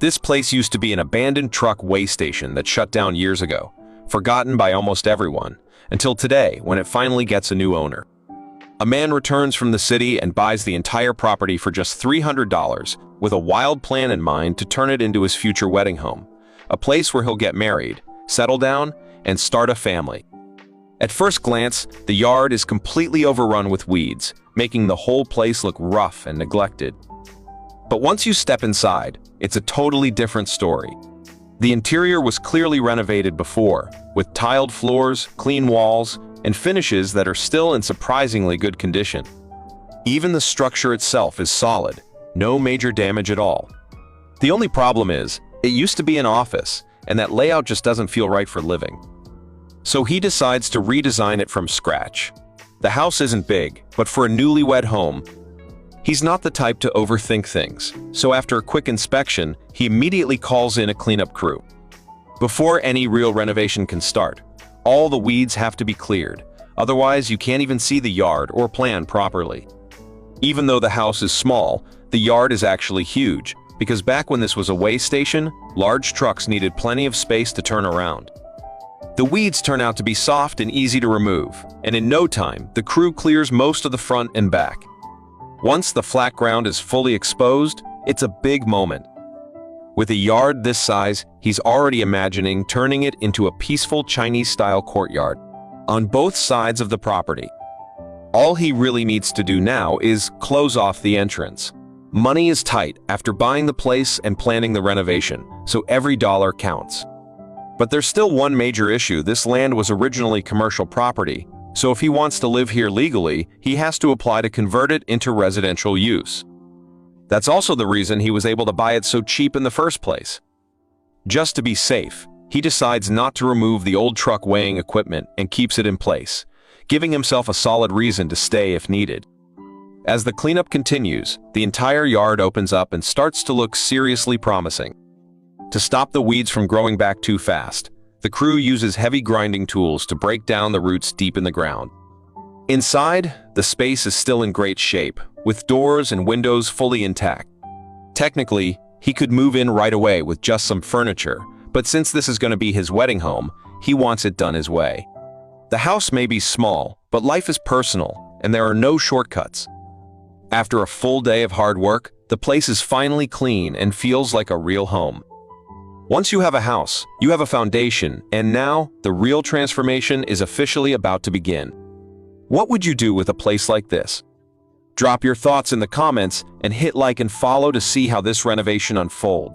This place used to be an abandoned truck weigh station that shut down years ago, forgotten by almost everyone, until today when it finally gets a new owner. A man returns from the city and buys the entire property for just $300, with a wild plan in mind to turn it into his future wedding home, a place where he'll get married, settle down, and start a family. At first glance, the yard is completely overrun with weeds, making the whole place look rough and neglected. But once you step inside, it's a totally different story. The interior was clearly renovated before, with tiled floors, clean walls, and finishes that are still in surprisingly good condition. Even the structure itself is solid, no major damage at all. The only problem is, it used to be an office, and that layout just doesn't feel right for living. So he decides to redesign it from scratch. The house isn't big, but for a newlywed home, he's not the type to overthink things, so after a quick inspection, he immediately calls in a cleanup crew. Before any real renovation can start, all the weeds have to be cleared, otherwise you can't even see the yard or plan properly. Even though the house is small, the yard is actually huge, because back when this was a weigh station, large trucks needed plenty of space to turn around. The weeds turn out to be soft and easy to remove, and in no time, the crew clears most of the front and back. Once the flat ground is fully exposed, it's a big moment. With a yard this size, he's already imagining turning it into a peaceful Chinese-style courtyard on both sides of the property. All he really needs to do now is close off the entrance. Money is tight after buying the place and planning the renovation, so every dollar counts. But there's still one major issue. This land was originally commercial property, so if he wants to live here legally, he has to apply to convert it into residential use. That's also the reason he was able to buy it so cheap in the first place. Just to be safe, he decides not to remove the old truck weighing equipment and keeps it in place, giving himself a solid reason to stay if needed. As the cleanup continues, the entire yard opens up and starts to look seriously promising. To stop the weeds from growing back too fast, the crew uses heavy grinding tools to break down the roots deep in the ground. Inside, the space is still in great shape, with doors and windows fully intact. Technically, he could move in right away with just some furniture, but since this is going to be his wedding home, he wants it done his way. The house may be small, but life is personal, and there are no shortcuts. After a full day of hard work, the place is finally clean and feels like a real home. Once you have a house, you have a foundation, and now the real transformation is officially about to begin. What would you do with a place like this? Drop your thoughts in the comments and hit like and follow to see how this renovation unfolds.